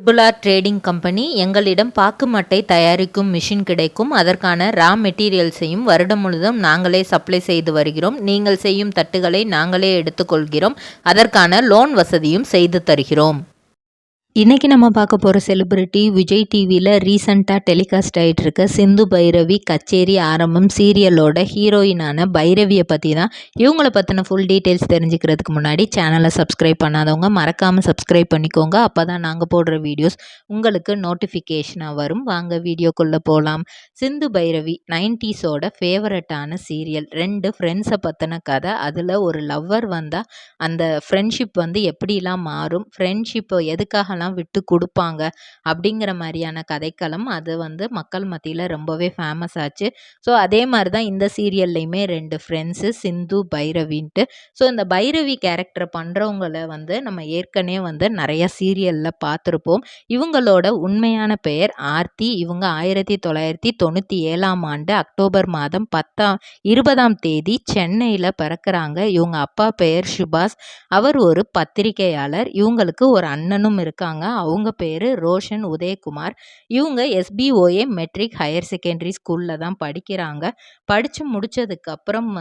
Triple trading company எங்களிடம் பாக்கு மட்டை தயாரிக்கும் மிஷின் கிடைக்கும். அதற்கான ரா மெட்டீரியல்ஸையும் வருடம் முழுதும் நாங்களே சப்ளை செய்து வருகிறோம். நீங்கள் செய்யும் தட்டுகளை நாங்களே எடுத்துக்கொள்கிறோம். அதற்கான லோன் வசதியும் செய்து தருகிறோம். இன்றைக்கி நம்ம பார்க்க போகிற செலிபிரிட்டி விஜய் டிவியில் ரீசண்டாக டெலிகாஸ்ட் ஆகிட்டு இருக்க சிந்து பைரவி கச்சேரி ஆரம்பம் சீரியலோட ஹீரோயினான பைரவியை பற்றி தான். இவங்கள பற்றின ஃபுல் டீட்டெயில்ஸ் தெரிஞ்சுக்கிறதுக்கு முன்னாடி சேனலை சப்ஸ்கிரைப் பண்ணாதவங்க மறக்காமல் சப்ஸ்கிரைப் பண்ணிக்கோங்க. அப்போ தான் நாங்கள் போடுற வீடியோஸ் உங்களுக்கு நோட்டிஃபிகேஷனாக வரும். வாங்க வீடியோக்குள்ளே போகலாம். சிந்து பைரவி 90ஸோட ஃபேவரட்டான சீரியல். 2 ஃப்ரெண்ட்ஸை பற்றின கதை. அதில் ஒரு லவ்வர் வந்தால் அந்த ஃப்ரெண்ட்ஷிப் எப்படிலாம் மாறும், ஃப்ரெண்ட்ஷிப்பை எதுக்காக விட்டு கொடுப்பாங்க அப்படிங்கிற மாதிரியான கதைக்களம். அது மக்கள் மத்தியில் ரொம்பவே ஃபேமஸ் ஆச்சு. ஸோ அதே மாதிரி தான் இந்த சீரியல்லையுமே 2 ஃப்ரெண்ட்ஸு சிந்து பைரவின்ட்டு. ஸோ இந்த பைரவி கேரக்டர் பண்ணுறவங்கள நம்ம ஏற்கனவே நிறைய சீரியலில் பார்த்துருப்போம். இவங்களோட உண்மையான பெயர் ஆர்த்தி. இவங்க 1997ஆம் ஆண்டு அக்டோபர் மாதம் 20ஆம் தேதி சென்னையில் பிறக்கிறாங்க. இவங்க அப்பா பெயர் சுபாஷ். அவர் ஒரு பத்திரிகையாளர். இவங்களுக்கு ஒரு அண்ணனும் இருக்காங்க. அவங்க பேர் ரோஷன் உதயகுமார். இவங்க SBOA மெட்ரிக் ஹையர் செகண்டரி ஸ்கூலில் தான் படிக்கிறாங்க. படித்து முடித்ததுக்கப்புறம்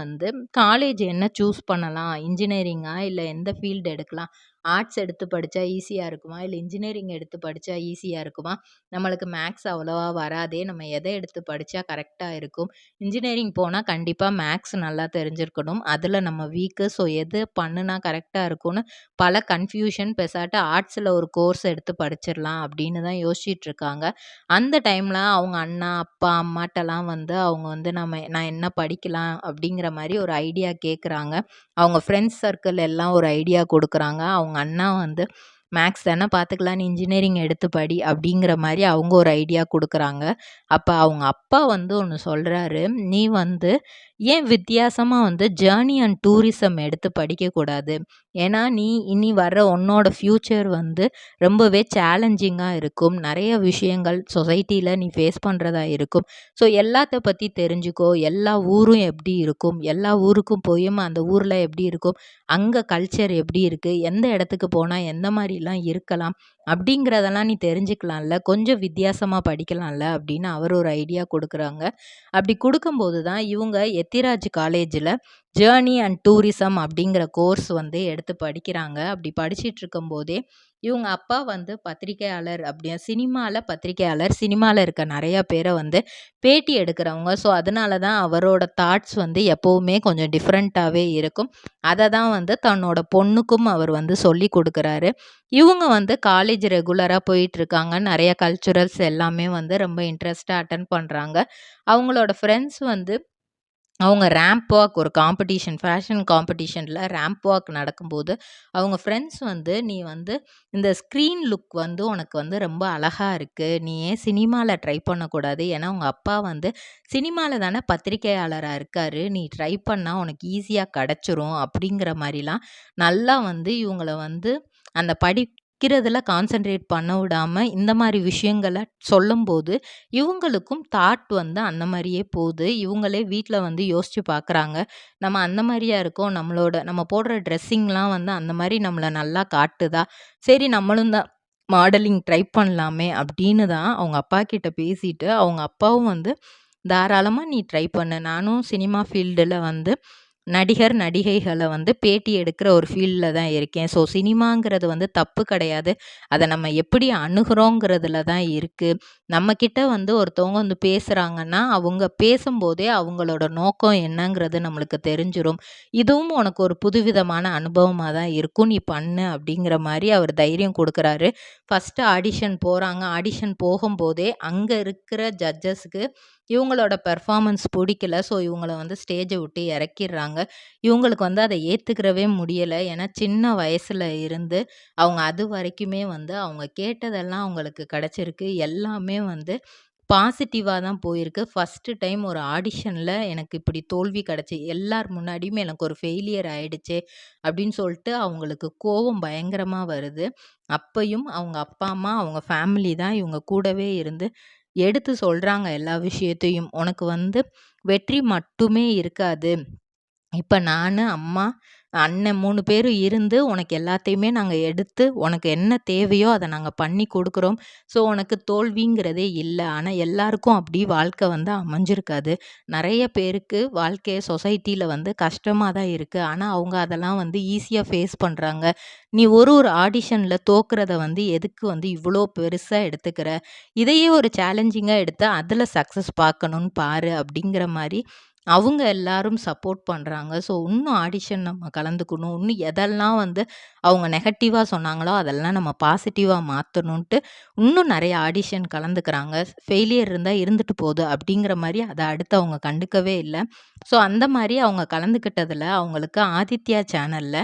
காலேஜ் என்ன சூஸ் பண்ணலாம், இன்ஜினியரிங்கா இல்லை எந்த ஃபீல்டு எடுக்கலாம், ஆர்ட்ஸ் எடுத்து படித்தா ஈஸியாக இருக்குமா இல்லை இன்ஜினியரிங் எடுத்து படித்தா ஈஸியாக இருக்குமா, நம்மளுக்கு மேக்ஸ் அவ்வளோவா வராதே, நம்ம எதை எடுத்து படித்தா கரெக்டாக இருக்கும், இன்ஜினியரிங் போனால் கண்டிப்பாக மேக்ஸ் நல்லா தெரிஞ்சிருக்கணும், அதில் நம்ம வீக்கு, ஸோ எது பண்ணுனா கரெக்டாக இருக்கும்னு பல கன்ஃபியூஷன். பெசாட்டு ஆர்ட்ஸில் ஒரு கோர்ஸ் எடுத்து படிச்சிடலாம் அப்படின்னு தான் யோசிச்சுட்டு இருக்காங்க. அந்த டைமில் அவங்க அண்ணா அப்பா அம்மாட்டெல்லாம் அவங்க நான் என்ன படிக்கலாம் அப்படிங்கிற மாதிரி ஒரு ஐடியா கேட்குறாங்க. அவங்க ஃப்ரெண்ட்ஸ் சர்க்கிள் எல்லாம் ஒரு ஐடியா கொடுக்குறாங்க. அவங்க அண்ணா மேக்ஸ் தானே பார்த்துக்கலாம், நீ இன்ஜினியரிங் எடுத்து படி அப்படிங்கிற மாதிரி அவங்க ஒரு ஐடியா கொடுக்குறாங்க. அப்போ அவங்க அப்பா ஒன்று சொல்கிறாரு, நீ ஏன் வித்தியாசமாக ஜேர்னி அண்ட் டூரிசம் எடுத்து படிக்கக்கூடாது, ஏன்னா நீ இனி வர்ற உன்னோட ஃப்யூச்சர் ரொம்பவே சேலஞ்சிங்காக இருக்கும், நிறைய விஷயங்கள் சொசைட்டியில் நீ ஃபேஸ் பண்ணுறதா இருக்கும், ஸோ எல்லாத்த பற்றி தெரிஞ்சுக்கோ, எல்லா ஊரும் எப்படி இருக்கும், எல்லா ஊருக்கும் போயும் அந்த ஊரில் எப்படி இருக்கும், அங்கே கல்ச்சர் எப்படி இருக்குது, எந்த இடத்துக்கு போனால் எந்த மாதிரிலாம் இருக்கலாம் அப்படிங்கிறதெல்லாம் நீ தெரிஞ்சுக்கலாம்ல, கொஞ்சம் வித்தியாசமாக படிக்கலாம்ல அப்படின்னு அவர் ஒரு ஐடியா கொடுக்குறாங்க. அப்படி கொடுக்கும்போது தான் இவங்க எத்திராஜ் காலேஜில் ஜேர்னி அண்ட் டூரிசம் அப்படிங்கிற கோர்ஸ் எடுத்து படிக்கிறாங்க. அப்படி படிச்சுட்டு இருக்கும்போதே இவங்க அப்பா பத்திரிகையாளர், சினிமாவில் பத்திரிகையாளர், சினிமாவில் இருக்க நிறையா பேரை பேட்டி எடுக்கிறவங்க. ஸோ அதனால தான் அவரோட தாட்ஸ் எப்போவுமே கொஞ்சம் டிஃப்ரெண்ட்டாகவே இருக்கும். அதை தான் தன்னோட பொண்ணுக்கும் அவர் சொல்லி கொடுக்குறாரு. இவங்க காலேஜ் ரெகுலராக போயிட்டுருக்காங்க. நிறைய கல்ச்சுரல்ஸ் எல்லாமே ரொம்ப இன்ட்ரெஸ்ட்டாக அட்டன் பண்ணுறாங்க. அவங்களோட ஃப்ரெண்ட்ஸ் அவங்க ரேம்ப் வாக், ஒரு காம்படிஷன், ஃபேஷன் காம்படிஷனில் ரேம்ப் வாக் நடக்கும்போது அவங்க ஃப்ரெண்ட்ஸ் நீ இந்த ஸ்க்ரீன் லுக் உனக்கு ரொம்ப அழகாக இருக்குது, நீ ஏன் சினிமாவில் ட்ரை பண்ணக்கூடாது, ஏன்னா உங்கள் அப்பா சினிமாவில் தானே பத்திரிகையாளராக இருக்கார், நீ ட்ரை பண்ணால் உனக்கு ஈஸியாக கிடச்சிரும் அப்படிங்கிற மாதிரிலாம் நல்லா இவங்கள அந்த படிக்கிறதுல கான்சென்ட்ரேட் பண்ண விடாமல் இந்த மாதிரி விஷயங்களை சொல்லும்போது இவங்களுக்கும் தாட் அந்த மாதிரியே போகுது. இவங்களே வீட்டில் யோசித்து பார்க்குறாங்க, நம்ம அந்த மாதிரியா இருக்கோம், நம்ம போடுற ட்ரெஸ்ஸிங்லாம் அந்த மாதிரி நம்மளை நல்லா காட்டுதா, சரி நம்மளும் தான் மாடலிங் ட்ரை பண்ணலாமே அப்படின்னு தான் அவங்க அப்பா கிட்ட பேசிட்டு, அவங்க அப்பாவும் தாராளமாக நீ ட்ரை பண்ணு, நானும் சினிமா ஃபீல்டில் நடிகர் நடிகைகளை பேட்டி எடுக்கிற ஒரு ஃபீல்டில் தான் இருக்கேன், ஸோ சினிமாங்கிறது தப்பு கிடையாது, அதை நம்ம எப்படி அணுகிறோங்கிறதுல தான் இருக்குது, நம்மக்கிட்ட ஒருத்தவங்க பேசுகிறாங்கன்னா அவங்க பேசும்போதே அவங்களோட நோக்கம் என்னங்கிறது நம்மளுக்கு தெரிஞ்சிடும், இதுவும் உனக்கு ஒரு புதுவிதமான அனுபவமாக தான் இருக்கும், நீ பண்ணு அப்படிங்கிற மாதிரி அவர் தைரியம் கொடுக்குறாரு. ஃபஸ்ட்டு ஆடிஷன் போகிறாங்க. ஆடிஷன் போகும்போதே அங்கே இருக்கிற ஜட்ஜஸ்க்கு இவங்களோட பெர்ஃபார்மன்ஸ் பிடிக்கல. ஸோ இவங்கள ஸ்டேஜை விட்டு இறக்கிடுறாங்க. இவங்களுக்கு அதை ஏற்றுக்கிறவே முடியலை. ஏன்னா சின்ன வயசில் இருந்து அவங்க அது வரைக்குமே அவங்க கேட்டதெல்லாம் அவங்களுக்கு கிடச்சிருக்கு. எல்லாமே பாசிட்டிவாக தான் போயிருக்கு. ஃபஸ்ட்டு டைம் ஒரு ஆடிஷனில் எனக்கு இப்படி தோல்வி கிடச்சி, எல்லார் முன்னாடியுமே எனக்கு ஒரு ஃபெயிலியர் ஆகிடுச்சே அப்படின்னு சொல்லிட்டு அவங்களுக்கு கோபம் பயங்கரமாக வருது. அப்பையும் அவங்க அப்பா அம்மா, அவங்க ஃபேமிலி தான் இவங்க கூடவே இருந்து எடுத்து சொல்கிறாங்க எல்லா விஷயத்தையும். உனக்கு வெற்றி மட்டுமே இருக்காது, இப்போ நான், அம்மா, அண்ணன் 3 பேரும் இருந்து உனக்கு எல்லாத்தையுமே நாங்க எடுத்து, உனக்கு என்ன தேவையோ அத நாங்க பண்ணி குடுக்குறோம். ஸோ, உனக்கு தோல்விங்கிறதே இல்ல. ஆனா எல்லாருக்கும் அப்படி வாழ்க்கை வந்து அமைஞ்சிருக்காது. நெறைய பேருக்கு வாழ்க்கை சொசைட்டில வந்து கஷ்டமா தான் இருக்கு. ஆனா அவங்க அதெல்லாம் வந்து ஈஸியா ஃபேஸ் பண்றாங்க. நீ ஒரு ஆடிஷன்ல தோக்குறத வந்து எதுக்கு வந்து இவ்ளோ பெருசா எடுத்துக்கிற? இதையே ஒரு சேலஞ்சிங்கா எடுத்து அதில சக்சஸ் பார்க்கணும்னு பாரு அப்படிங்கிற மாரி அவங்க எல்லாரும் சப்போர்ட் பண்றாங்க. ஸோ, இன்னும் ஆடிஷன் நம்ம கலந்துக்கணும். இன்னும் எதெல்லாம் வந்து அவங்க நெகட்டிவா சொன்னாங்களோ, அதெல்லாம் நம்ம பாசிட்டிவா மாத்தணுன்ட்டு, இன்னும் நெறைய ஆடிஷன் கலந்துக்கிறாங்க. ஃபெயிலியர் இருந்தா இருந்துட்டு போது அப்படிங்கிற மாரி அத அடுத்து அவங்க கண்டுக்கவே இல்ல. ஸோ, அந்த மாரி அவங்க கலந்துக்கிட்டதுல அவங்களுக்கு ஆதித்யா சேனல்ல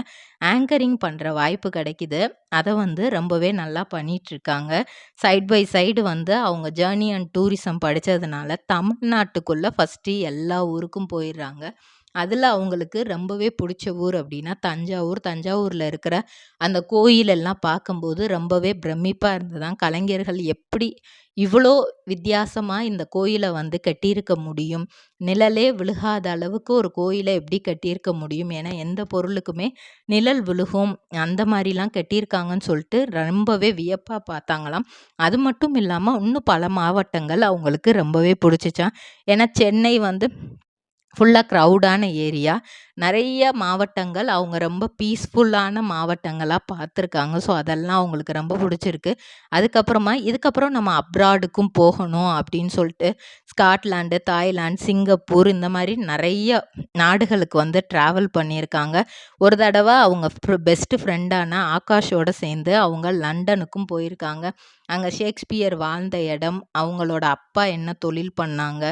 ஆங்கரிங் பண்ற வாய்ப்பு கிடைக்குது. அத வந்து ரொம்பவே நல்லா பண்ணிட்டுருக்காங்க. சைட் பை சைடு வந்து அவங்க ஜர்னி அண்ட் டூரிசம் படிச்சதுனால, தமிழ்நாட்டுக்குள்ள ஃபர்ஸ்ட்டு எல்லா ஊருக்கும் போயிர்றாங்க. அதுல அவங்களுக்கு ரொம்பவே புடிச்ச ஊர் அப்டின்னா தஞ்சாவூர். தஞ்சாவூர்ல இருக்கிற அந்த கோயில் எல்லாம் பார்க்கும்போது ரொம்பவே பிரமிப்பா இருந்ததாம். கலைஞர்கள் எப்படி இவ்ளோ வித்தியாசமா இந்த கோயில வந்து கட்டியிருக்க முடியும்? நிழலே விழுகாத அளவுக்கு ஒரு கோயில எப்படி கட்டியிருக்க முடியும்? ஏன்னா எந்த பொருளுக்குமே நிழல் விழுகும். அந்த மாரிலாம் கட்டியிருக்காங்கன்னு சொல்லிட்டு ரொம்பவே வியப்பா பார்த்தாங்களாம். அது மட்டும் இல்லாம இன்னும் பல மாவட்டங்கள் அவங்களுக்கு ரொம்பவே புடிச்சுச்சாம். ஏன்னா சென்னை வந்து ஃபுல்லா க்ரவுடான ஏரியா. நெறைய மாவட்டங்கள் அவங்க ரொம்ப பீஸ்ஃபுல்லான மாவட்டங்களா பார்த்துருக்காங்க. ஸோ, அதெல்லாம் அவங்களுக்கு ரொம்ப புடிச்சிருக்கு. அதுக்கப்புறமா இதுக்கப்புறம் நம்ம அப்ராடுக்கும் போகணும் அப்படின்னு சொல்லிட்டு ஸ்காட்லாந்து, தாய்லாந்து, சிங்கப்பூர் இந்த மாரி நெறைய நாடுகளுக்கு வந்து ட்ராவல் பண்ணியிருக்காங்க. ஒரு தடவ அவங்க பெஸ்ட் ஃப்ரெண்டான ஆகாஷோட சேர்ந்து அவங்க லண்டனுக்கும் போயிருக்காங்க. அங்க ஷேக்ஸ்பியர் வாழ்ந்த இடம், அவங்களோட அப்பா என்ன தொழில் பண்ணாங்க,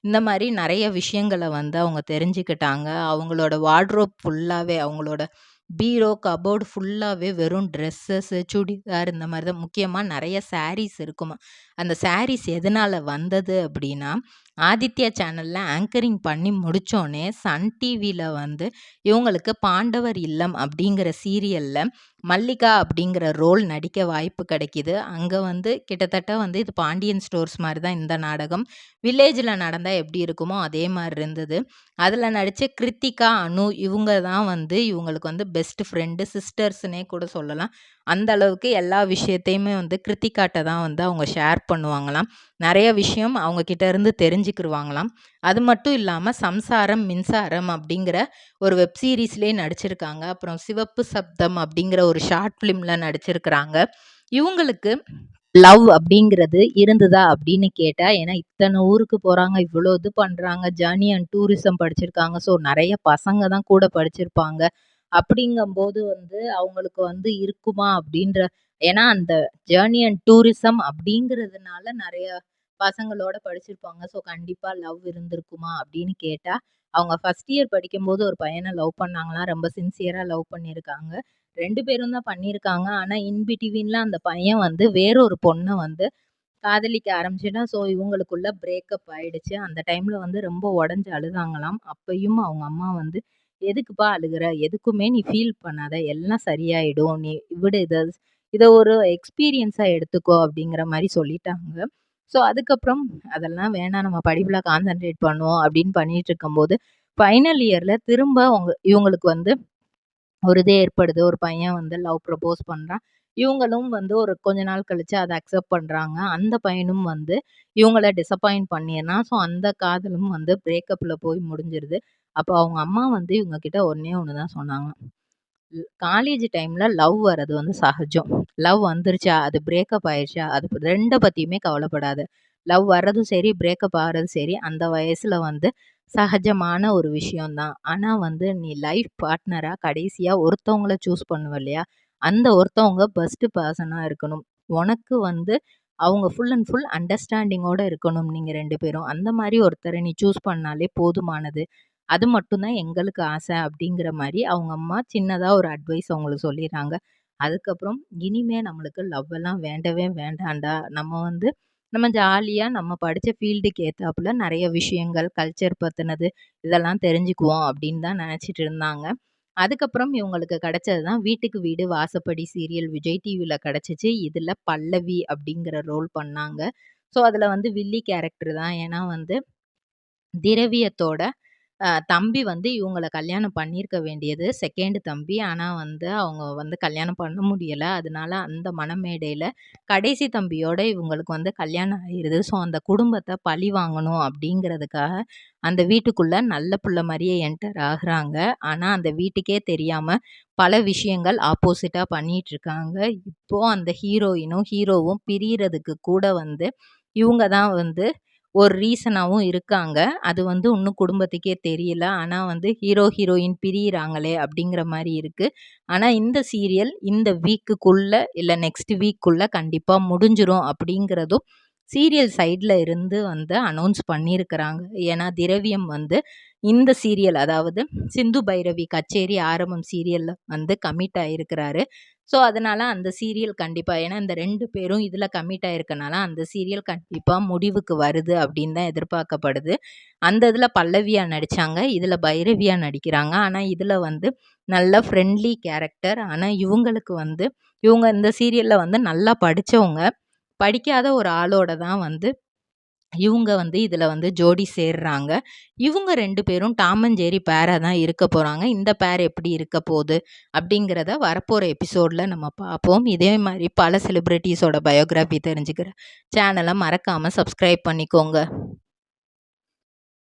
இந்த மாரி நெறைய விஷயங்கள வந்து அவங்க தெரிஞ்சுக்கிட்டாங்க. அவங்களோட வார்ட்ரோப் ஃபுல்லாவே அவங்களோட பீரோ, கபோர்டு ஃபுல்லாவே வெறும் ட்ரெஸ்ஸஸு, சுடிதார் இந்த மாரி தான். முக்கியமா நெறைய சாரீஸ் இருக்குமா. அந்த சாரீஸ் எதனால வந்தது அப்டின்னா, ஆதித்யா சேனல்ல ஆங்கரிங் பண்ணி முடிச்சோனே, சன் டிவில வந்து இவங்களுக்கு பாண்டவர் இல்லம் அப்டிங்கிற சீரியல்ல மல்லிகா அப்படிங்கிற ரோல் நடிக்க வாய்ப்பு கிடைக்குது. அங்க வந்து கிட்டத்தட்ட வந்து இது பாண்டியன் ஸ்டோர்ஸ் மாரி தான் இந்த நாடகம். வில்லேஜ்ல நடந்தா எப்படி இருக்குமோ அதே மாரி இருந்தது. அதுல நடிச்ச கிருத்திகா, அனு இவுங்க தான் வந்து இவுங்களுக்கு வந்து பெஸ்ட் ஃப்ரெண்டு, சிஸ்டர்ஸ்ன்னே கூட சொல்லலாம். அந்த அளவுக்கு எல்லா விஷயத்தையுமே வந்து கிருத்திகாட்ட தான் வந்து அவங்க ஷேர் பண்ணுவாங்களாம். நெறைய விஷயம் அவங்க கிட்ட இருந்து தெரிஞ்சுக்கிருவாங்களாம். அது மட்டும் இல்லாம சம்சாரம், மின்சாரம் அப்படிங்கிற ஒரு வெப் சீரிஸ்லயே நடிச்சிருக்காங்க. அப்புறம் சிவப்பு சப்தம் அப்படிங்கிற ஒரு ஷார்ட் ஃபிலிம்ல நடிச்சிருக்கிறாங்க. இவுங்களுக்கு லவ் அப்படிங்கிறது இருந்ததா அப்படின்னு கேட்டா, ஏன்னா இத்தன ஊருக்கு போறாங்க, இவ்வளோ இது பண்றாங்க, ஜர்னி அண்ட் டூரிசம் படிச்சிருக்காங்க. ஸோ நெறைய பசங்க தான் கூட படிச்சிருப்பாங்க. அப்படிங்கம்போது வந்து அவங்களுக்கு வந்து இருக்குமா அப்படின்ற ஏன்னா அந்த ஜர்னி அண்ட் டூரிசம் அப்படிங்கிறதுனால நெறைய பசங்களோட படிச்சிருப்பாங்க. ஸோ கண்டிப்பா லவ் இருந்திருக்குமா அப்படின்னு கேட்டா, அவங்க ஃபர்ஸ்ட் இயர் படிக்கும்போது ஒரு பையன லவ் பண்ணாங்களாம். ரொம்ப சின்சியரா லவ் பண்ணியிருக்காங்க. 2 பேரும் தான் பண்ணியிருக்காங்க. ஆனா இன் பிட்வீன்ல அந்த பையன் வந்து வேறொரு பொண்ண வந்து காதலிக்க ஆரம்பிச்சுட்டான். ஸோ இவங்களுக்குள்ள பிரேக்கப் ஆயிடுச்சு. அந்த டைம்ல வந்து ரொம்ப உடைஞ்சு அழுதாங்களாம். அப்பயும் அவங்க அம்மா வந்து, "எதுக்குப்பா அழுகுற? எதுக்குமே நீ ஃபீல் பண்ணாத. எல்லாம் சரியாயிடும். நீ விடு இத. இத ஒரு எக்ஸ்பீரியன்ஸா எடுத்துக்கோ." அப்படிங்கிற மாரி சொல்லிட்டாங்க. ஸோ அதுக்கப்புறம் அதெல்லாம் வேணாம் நம்ம படிப்புல கான்சன்ட்ரேட் பண்ணுவோம் அப்படின்னு பண்ணிட்டு இருக்கும்போது, ஃபைனல் இயர்ல திரும்ப இவங்களுக்கு வந்து ஒரு இது ஏற்படுது. ஒரு பையன் வந்து லவ் ப்ரப்போஸ் பண்றான். இவங்களும் வந்து ஒரு கொஞ்ச நாள் கழிச்சு அத அக்செப்ட் பண்றாங்க. அந்த பையனும் வந்து இவங்கள டிசப்பாயிண்ட் பண்ணிர்றான். ஸோ அந்த காதலும் வந்து பிரேக்கப்ல போய் முடிஞ்சிருது. அப்போ அவங்க அம்மா வந்து இவங்க கிட்ட ஒண்ணே ஒண்ணு தான் சொன்னாங்க. காலேஜ் டைம்ல லவ் வர்றது வந்து சகஜம். லவ் வந்துருச்சா, அது பிரேக்கப் ஆயிருச்சா, அது 2 பத்தியுமே கவலைப்படாத. லவ் வர்றதும் சரி, பிரேக்கப் ஆகுறதும் சரி, அந்த வயசுல வந்து சகஜமான ஒரு விஷயம் தான். ஆனா வந்து நீ லைஃப் பார்ட்னரா கடைசியா ஒருத்தவங்கள சூஸ் பண்ணுவ இல்லையா? அந்த ஒருத்தவங்க பெஸ்ட் பெர்சனா இருக்கணும். உனக்கு வந்து அவங்க ஃபுல் அண்ட் ஃபுல் அண்டர்ஸ்டாண்டிங்கோட இருக்கணும் நீங்க 2 பேரும். அந்த மாரி ஒருத்தர நீ சூஸ் பண்ணாலே போதுமானது. அது மட்டும் தான் எங்களுக்கு ஆசை அப்படிங்கிற மாரி அவங்க அம்மா சின்னதா ஒரு அட்வைஸ் அவங்களுக்கு சொல்லிர்றாங்க. அதுக்கப்புறம் இனிமே நம்மளுக்கு லவ் எல்லாம் வேண்டவே வேண்டாம்டா. நம்ம வந்து நம்ம ஜாலியா நம்ம படிச்ச ஃபீல்டுக்கு ஏத்தாப்புல நெறைய விஷயங்கள், கல்ச்சர் பத்தினது இதெல்லாம் தெரிஞ்சுக்குவோம் அப்படின்னு தான் நெனச்சிட்டு இருந்தாங்க. அதுக்கப்புறம் இவங்களுக்கு கிடைச்சது தான் வீட்டுக்கு வீடு வாசப்படி சீரியல் விஜய் டிவில கிடைச்சுச்சு. இதுல பல்லவி அப்படிங்கிற ரோல் பண்ணாங்க. ஸோ அதுல வந்து வில்லி கேரக்டர் தான். ஏன்னா வந்து திரவியத்தோட தம்பி வந்து இவங்கள கல்யாணம் பண்ணியிருக்க வேண்டியது 2ண்டு தம்பி. ஆனா வந்து அவங்க வந்து கல்யாணம் பண்ண முடியல. அதனால அந்த மணமேடையில கடைசி தம்பியோட இவங்களுக்கு வந்து கல்யாணம் ஆயிருது. ஸோ அந்த குடும்பத்த பழி வாங்கணும் அப்படிங்கிறதுக்காக அந்த வீட்டுக்குள்ள நல்ல புள்ள மாரியே என்டர் ஆகுறாங்க. ஆனா அந்த வீட்டுக்கே தெரியாம பல விஷயங்கள் ஆப்போசிட்டா பண்ணிட்டுருக்காங்க. இப்போ அந்த ஹீரோயினும், ஹீரோவும் பிரியறதுக்கு கூட வந்து இவங்க தான் வந்து ஒரு ரீசனாவும் இருக்காங்க. அது வந்து இன்னும் குடும்பத்துக்கே தெரியல. ஆனா வந்து ஹீரோ, ஹீரோயின் பிரியிறாங்களே அப்படிங்கிற மாரி இருக்கு. ஆனா இந்த சீரியல் இந்த வீக்குக்குள்ள இல்ல நெக்ஸ்ட் வீக்குள்ள கண்டிப்பா முடிஞ்சிரும் அப்படிங்கிறதும் சீரியல் சைட்ல இருந்து வந்து அனௌன்ஸ் பண்ணியிருக்கிறாங்க. ஏன்னா திரவியம் வந்து இந்த சீரியல் அதாவது சிந்து பைரவி கச்சேரி ஆரம்பம் சீரியல்ல வந்து கமிட் ஆயிருக்கிறாரு. ஸோ அதனால அந்த சீரியல் கண்டிப்பா ஏன்னா இந்த 2 பேரும் இதுல கமிட் ஆயிருக்கனால அந்த சீரியல் கண்டிப்பா முடிவுக்கு வருது அப்படின்னு தான் எதிர்பார்க்கப்படுது. அந்த இதுல பல்லவியா நடிச்சாங்க. இதுல பைரவியா நடிக்கிறாங்க. ஆனா இதுல வந்து நல்ல ஃப்ரெண்ட்லி கேரக்டர். ஆனா இவங்களுக்கு வந்து இவங்க இந்த சீரியல்ல வந்து நல்லா படிச்சவங்க. படிக்காத ஒரு ஆளோட தான் வந்து இவுங்க வந்து இதுல வந்து ஜோடி சேர்றாங்க. இவுங்க 2 பேரும் டாம் அண்ட் ஜெர்ரி பேரா தான் இருக்க போறாங்க. இந்த பேர் எப்படி இருக்க போது? அப்படிங்கிறத வரப்போற எபிசோட்ல நம்ம பார்ப்போம். இதே மாரி பல செலிபிரிட்டீஸோட பயோகிராஃபி தெரிஞ்சுக்கிற சேனல மறக்காம சப்ஸ்கிரைப் பண்ணிக்கோங்க.